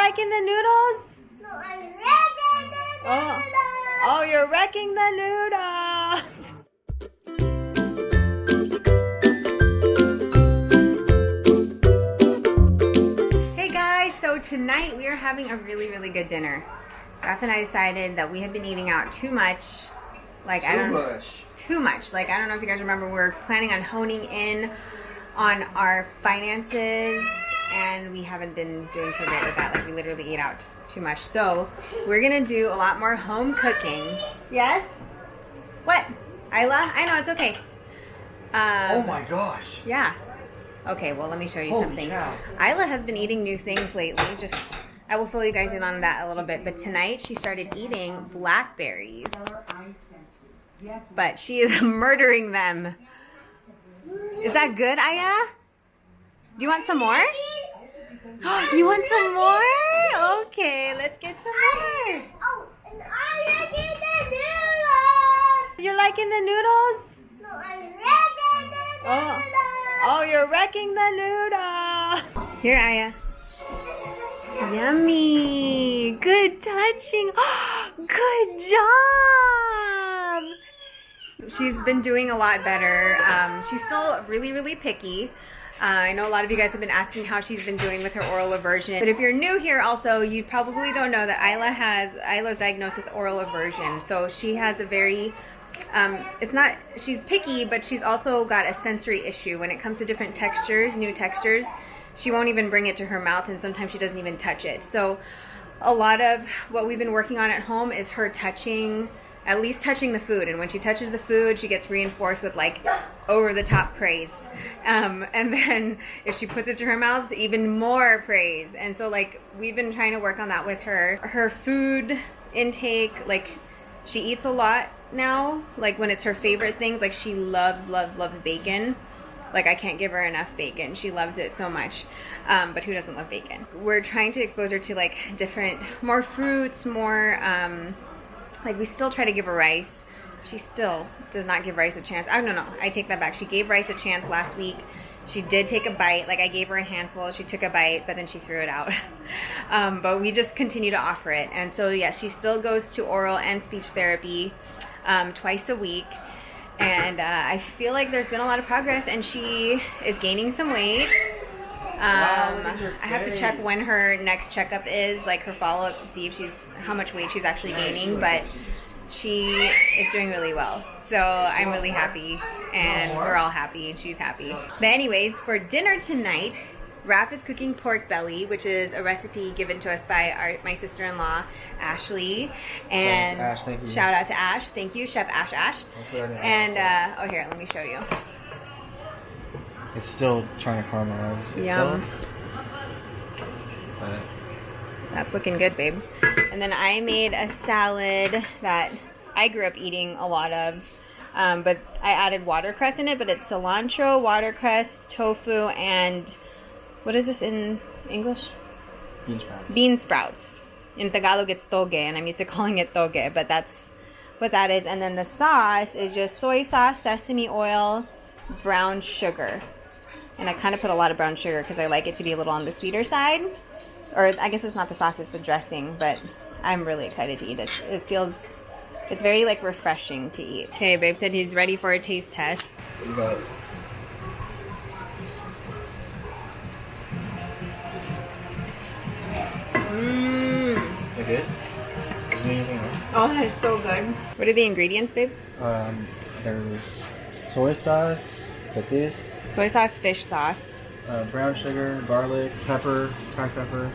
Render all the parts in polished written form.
liking the noodles? No, I'm wrecking the noodles. Oh, you're wrecking the noodles. Hey guys, so tonight we are having a really, really good dinner. Raph and I decided that we had been eating out too much. Too much. Like, I don't know if you guys remember, we're planning on honing in on our finances, and we haven't been doing so great with that. Like, we literally eat out too much. So we're gonna do a lot more home cooking. Yes? What? Aila? I know, it's okay. Oh my gosh. Yeah. Okay, well, let me show you Holy something. cow. Aila has been eating new things lately. I will fill you guys in on that a little bit. But tonight she started eating blackberries. But she is murdering them. Is that good, Aya? Do you want some more? You want some more? Okay, let's get some more. Oh, and I'm wrecking the noodles. You're liking the noodles? No, I'm wrecking the noodles. Oh, you're wrecking the noodles. Here, Aya. Yummy. Good touching. Good job. She's been doing a lot better. She's still really, really picky. I know a lot of you guys have been asking how she's been doing with her oral aversion. But if you're new here also, you probably don't know that Aila's diagnosed with oral aversion. So she has a very, she's picky, but she's also got a sensory issue. When it comes to different textures, new textures, she won't even bring it to her mouth, and sometimes she doesn't even touch it. So a lot of what we've been working on at home is her at least touching the food. And when she touches the food, she gets reinforced with like over the top praise. And then if she puts it to her mouth, even more praise. And so like we've been trying to work on that with her. Her food intake, like she eats a lot now. Like when it's her favorite things, like she loves bacon. Like I can't give her enough bacon. She loves it so much. But who doesn't love bacon? We're trying to expose her to like more fruits, more, like we still try to give her rice. She still does not give rice a chance. Oh, no, I take that back. She gave rice a chance last week. She did take a bite. Like I gave her a handful. She took a bite, but then she threw it out. But we just continue to offer it. And so, yeah, she still goes to oral and speech therapy twice a week. And I feel like there's been a lot of progress, and she is gaining some weight. I have to check when her next checkup is, like her follow-up, to see if how much weight she's actually gaining, but she is doing really well. So I'm really happy, and we're all happy, and she's happy. But anyways, for dinner tonight, Raph is cooking pork belly, which is a recipe given to us by my sister-in-law, Ashley. And Ash, thank you. Shout out to Ash. Thank you, Chef Ash. And, oh, here, let me show you. It's still trying to caramelize Yum. itself. But That's looking good, babe. And then I made a salad that I grew up eating a lot of, but I added watercress in it, but it's cilantro, watercress, tofu, and what is this in English? bean sprouts. Bean sprouts. In Tagalog, it's toge, and I'm used to calling it toge, but that's what that is. And then the sauce is just soy sauce, sesame oil, brown sugar. And I kind of put a lot of brown sugar because I like it to be a little on the sweeter side. Or I guess it's not the sauce, it's the dressing, but I'm really excited to eat it. It's very like refreshing to eat. Okay, babe said he's ready for a taste test. But is it good? Is there anything else? Oh, that is so good. What are the ingredients, babe? There's soy sauce, patis, Soy sauce, fish sauce. brown sugar, garlic, pepper, black pepper,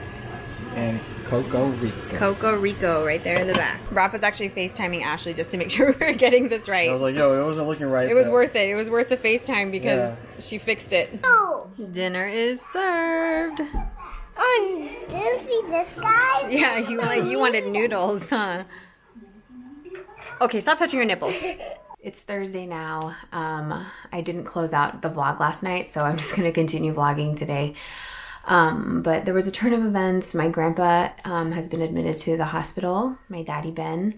and Coco Rico. Coco Rico right there in the back. Raph was actually FaceTiming Ashley just to make sure we were getting this right. I was like, yo, it wasn't looking right. It was worth it. It was worth the FaceTime because she fixed it. Oh, Dinner is served. did you see this guy? Yeah, you wanted noodles, huh? Okay, stop touching your nipples. It's Thursday now. I didn't close out the vlog last night, so I'm just going to continue vlogging today. But there was a turn of events. My grandpa has been admitted to the hospital. My daddy, Ben,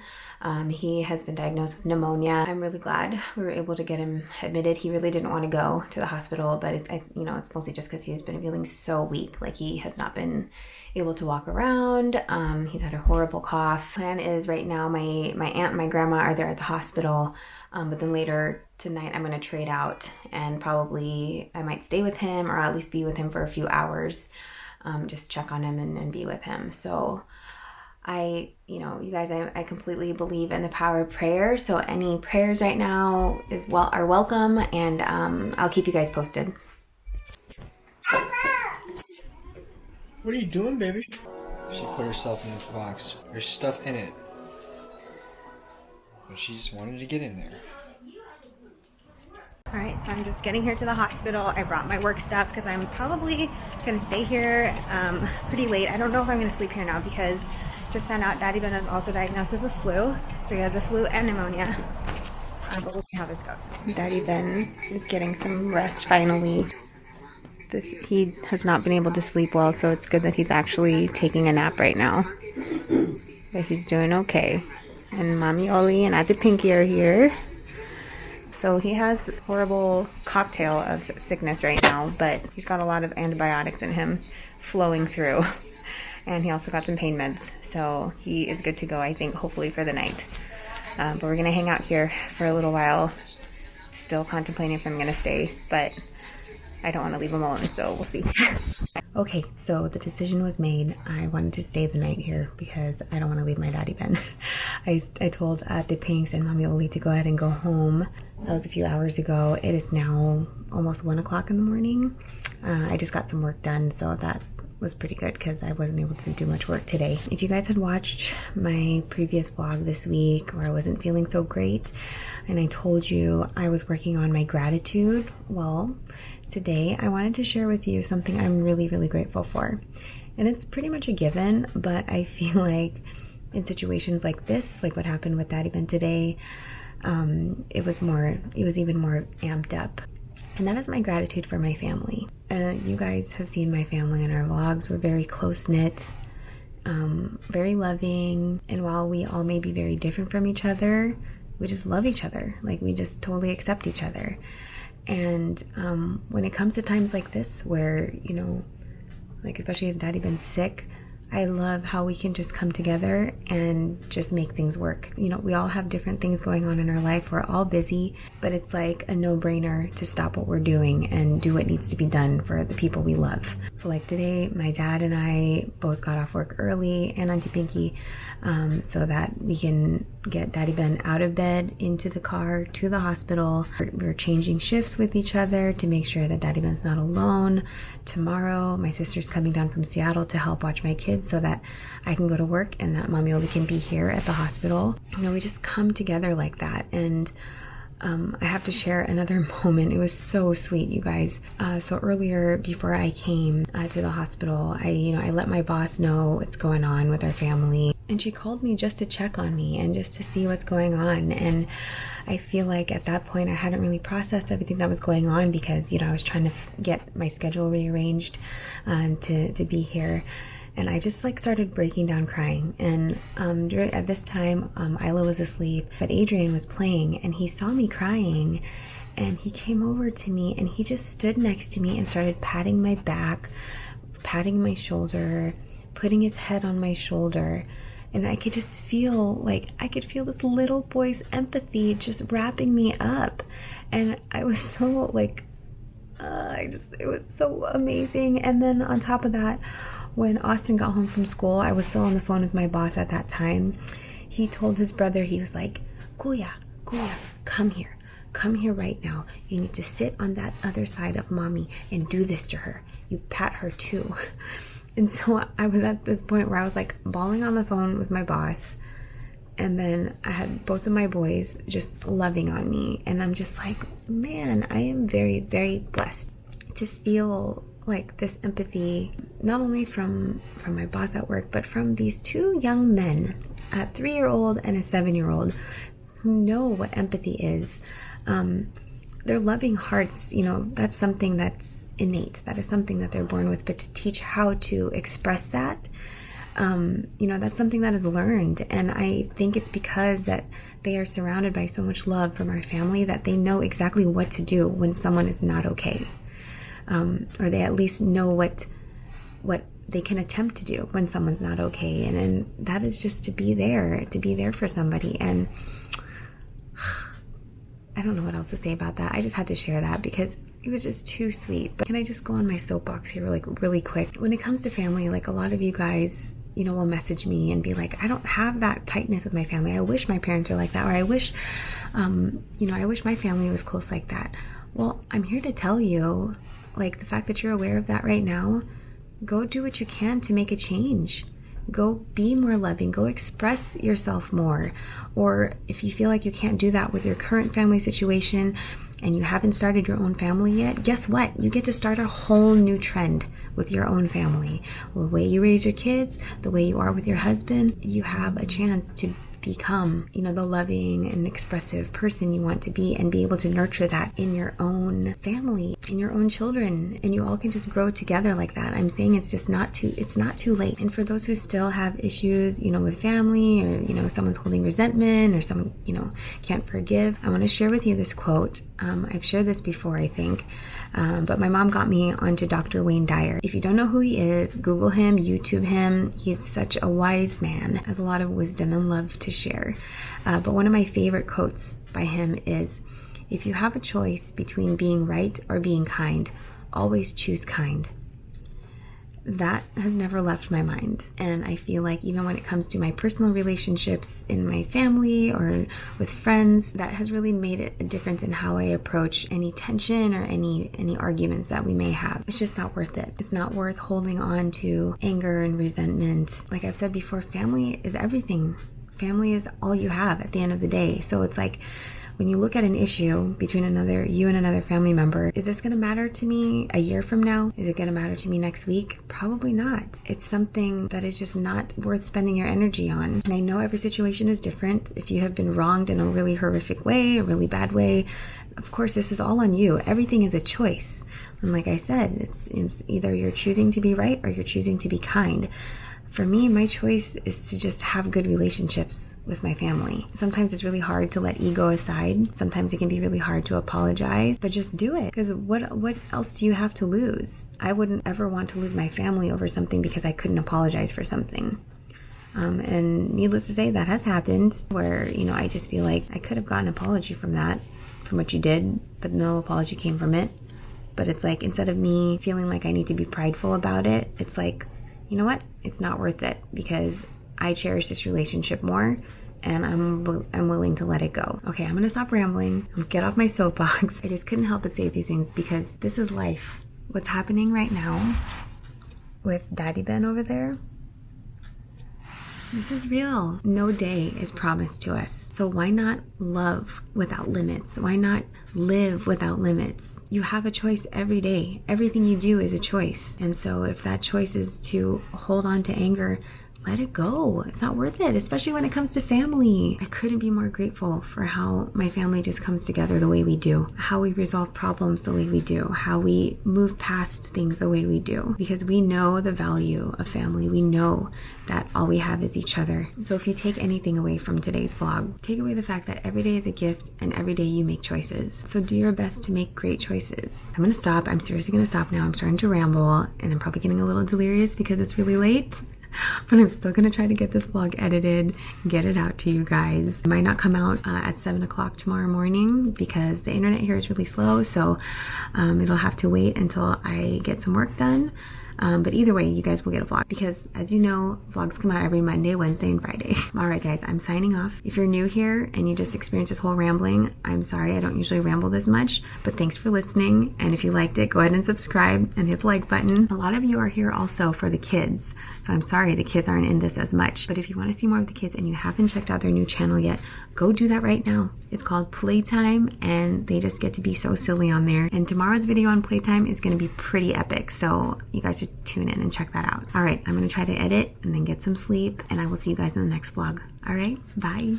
he has been diagnosed with pneumonia. I'm really glad we were able to get him admitted. He really didn't want to go to the hospital, but it's mostly just because he's been feeling so weak. Like he has not been able to walk around. He's had a horrible cough. Plan is right now my aunt and my grandma are there at the hospital. But then later tonight I'm going to trade out and probably I might stay with him or at least be with him for a few hours. Just check on him and be with him. So you guys, I completely believe in the power of prayer. So any prayers right now are welcome, and I'll keep you guys posted. What are you doing, baby? She put herself in this box. There's stuff in it. But she just wanted to get in there. All right, so I'm just getting here to the hospital. I brought my work stuff because I'm probably going to stay here pretty late. I don't know if I'm going to sleep here now because just found out Daddy Ben is also diagnosed with the flu. So he has the flu and pneumonia. But we'll see how this goes. Daddy Ben is getting some rest finally. He has not been able to sleep well, so it's good that he's actually taking a nap right now. But he's doing okay. And Mommy Oli and Ate Pinky are here. So he has this horrible cocktail of sickness right now, but he's got a lot of antibiotics in him flowing through. And he also got some pain meds. So he is good to go, I think, hopefully for the night. But we're going to hang out here for a little while. Still contemplating if I'm going to stay, but I don't want to leave him alone, so we'll see. Okay, so the decision was made. I wanted to stay the night here because I don't want to leave my Daddy Ben. I told the Pinks and Mommy Oli to go ahead and go home. That was a few hours ago. It is now almost 1 o'clock in the morning. I just got some work done, so that was pretty good because I wasn't able to do much work today. If you guys had watched my previous vlog this week where I wasn't feeling so great and I told you I was working on my gratitude, well, today I wanted to share with you something I'm really, really grateful for. And it's pretty much a given, but I feel like in situations like this, like what happened with Daddy Ben today, it was even more amped up. And that is my gratitude for my family. You guys have seen my family in our vlogs. We're very close-knit, very loving. And while we all may be very different from each other, we just love each other. Like, we just totally accept each other. And when it comes to times like this where, like especially if Daddy Ben's sick, I love how we can just come together and just make things work. We all have different things going on in our life. We're all busy, but it's like a no-brainer to stop what we're doing and do what needs to be done for the people we love. So like today, my dad and I both got off work early, and Auntie Pinky, so that we can get Daddy Ben out of bed, into the car, to the hospital. We're changing shifts with each other to make sure that Daddy Ben's not alone. Tomorrow, my sister's coming down from Seattle to help watch my kids so that I can go to work and that Mommy Oli can be here at the hospital. We just come together like that. And I have to share another moment. It was so sweet, you guys. So earlier, before I came to the hospital, I let my boss know what's going on with our family. And she called me just to check on me and just to see what's going on. And I feel like at that point I hadn't really processed everything that was going on because, I was trying to get my schedule rearranged to be here. And I just started breaking down crying. And at this time, Aila was asleep, but Adrian was playing, and he saw me crying, and he came over to me, and he just stood next to me and started patting my back, patting my shoulder, putting his head on my shoulder. And I could just feel this little boy's empathy just wrapping me up. And I was so it was so amazing. And then on top of that, when Austin got home from school, I was still on the phone with my boss at that time. He told his brother, he was like, Kuya, come here right now. You need to sit on that other side of mommy and do this to her. You pat her too. And so I was at this point where I was bawling on the phone with my boss. And then I had both of my boys just loving on me. And I'm just like, man, I am very, very blessed to feel this empathy, not only from my boss at work, but from these two young men, a 3-year-old and a 7-year-old, who know what empathy is. their loving hearts, you know, that's something that's innate. That is something that they're born with. But to teach how to express that, you know, that's something that is learned. And I think it's because that they are surrounded by so much love from our family that they know exactly what to do when someone is not okay. Or they at least know what they can attempt to do when someone's not okay. And that is just to be there for somebody. And I don't know what else to say about that. I just had to share that because it was just too sweet. But can I just go on my soapbox here like really quick? When it comes to family, like a lot of you guys, you know, will message me and be like, I don't have that tightness with my family. I wish my parents were like that. Or I wish, you know, I wish my family was close like that. Well, I'm here to tell you, like, the fact that you're aware of that right now, go do what you can to make a change. Go be more loving. Go express yourself more. Or if you feel like you can't do that with your current family situation and you haven't started your own family yet, guess what? You get to start a whole new trend with your own family. The way you raise your kids, the way you are with your husband, you have a chance to become, you know, the loving and expressive person you want to be and be able to nurture that in your own family, in your own children, and you all can just grow together like that. I'm saying it's not too late. And for those who still have issues, you know, with family, or, you know, someone's holding resentment, or someone, you know, can't forgive, I want to share with you this quote. I've shared this before, I think. But my mom got me onto Dr. Wayne Dyer. If you don't know who he is, Google him, YouTube him. He's such a wise man, has a lot of wisdom and love to share. But one of my favorite quotes by him is, if you have a choice between being right or being kind, always choose kind. That has never left my mind. And I feel like even when it comes to my personal relationships in my family or with friends, that has really made it a difference in how I approach any tension or any arguments that we may have. It's just not worth it. It's not worth holding on to anger and resentment. Like I've said before, family is everything. Family is all you have at the end of the day. So it's like, when you look at an issue between you and another family member, is this going to matter to me a year from now? Is it going to matter to me next week? Probably not. It's something that is just not worth spending your energy on. And I know every situation is different. If you have been wronged in a really horrific way, a really bad way, of course, this is all on you. Everything is a choice. And like I said, it's either you're choosing to be right or you're choosing to be kind. For me, my choice is to just have good relationships with my family. Sometimes it's really hard to let ego aside. Sometimes it can be really hard to apologize, but just do it. Because what else do you have to lose? I wouldn't ever want to lose my family over something because I couldn't apologize for something. And needless to say, that has happened where, you know, I just feel like I could have gotten an apology from what you did, but no apology came from it. But it's like, instead of me feeling like I need to be prideful about it, it's like, you know what? It's not worth it because I cherish this relationship more and I'm willing to let it go. Okay, I'm gonna stop rambling. I'm gonna get off my soapbox. I just couldn't help but say these things because this is life. What's happening right now with Daddy Ben over there, this is real. No day is promised to us. So why not love without limits? Why not live without limits? You have a choice every day. Everything you do is a choice. And so if that choice is to hold on to anger, let it go. It's not worth it, especially when it comes to family. I couldn't be more grateful for how my family just comes together the way we do, how we resolve problems the way we do, how we move past things the way we do, because we know the value of family. We know that all we have is each other. So if you take anything away from today's vlog, take away the fact that every day is a gift and every day you make choices. So do your best to make great choices. I'm gonna stop. I'm seriously gonna stop now. I'm starting to ramble and I'm probably getting a little delirious because it's really late. But I'm still going to try to get this vlog edited, get it out to you guys. It might not come out at 7 o'clock tomorrow morning because the internet here is really slow. So it'll have to wait until I get some work done. But either way, you guys will get a vlog because, as you know, vlogs come out every Monday, Wednesday, and Friday. All right, guys, I'm signing off. If you're new here and you just experienced this whole rambling, I'm sorry. I don't usually ramble this much, but thanks for listening. And if you liked it, go ahead and subscribe and hit the like button. A lot of you are here also for the kids, so I'm sorry the kids aren't in this as much. But if you want to see more of the kids and you haven't checked out their new channel yet, go do that right now. It's called Playtime, and they just get to be so silly on there. And tomorrow's video on Playtime is going to be pretty epic, so you guys should tune in and check that out. All right, I'm going to try to edit and then get some sleep, and I will see you guys in the next vlog. All right, bye.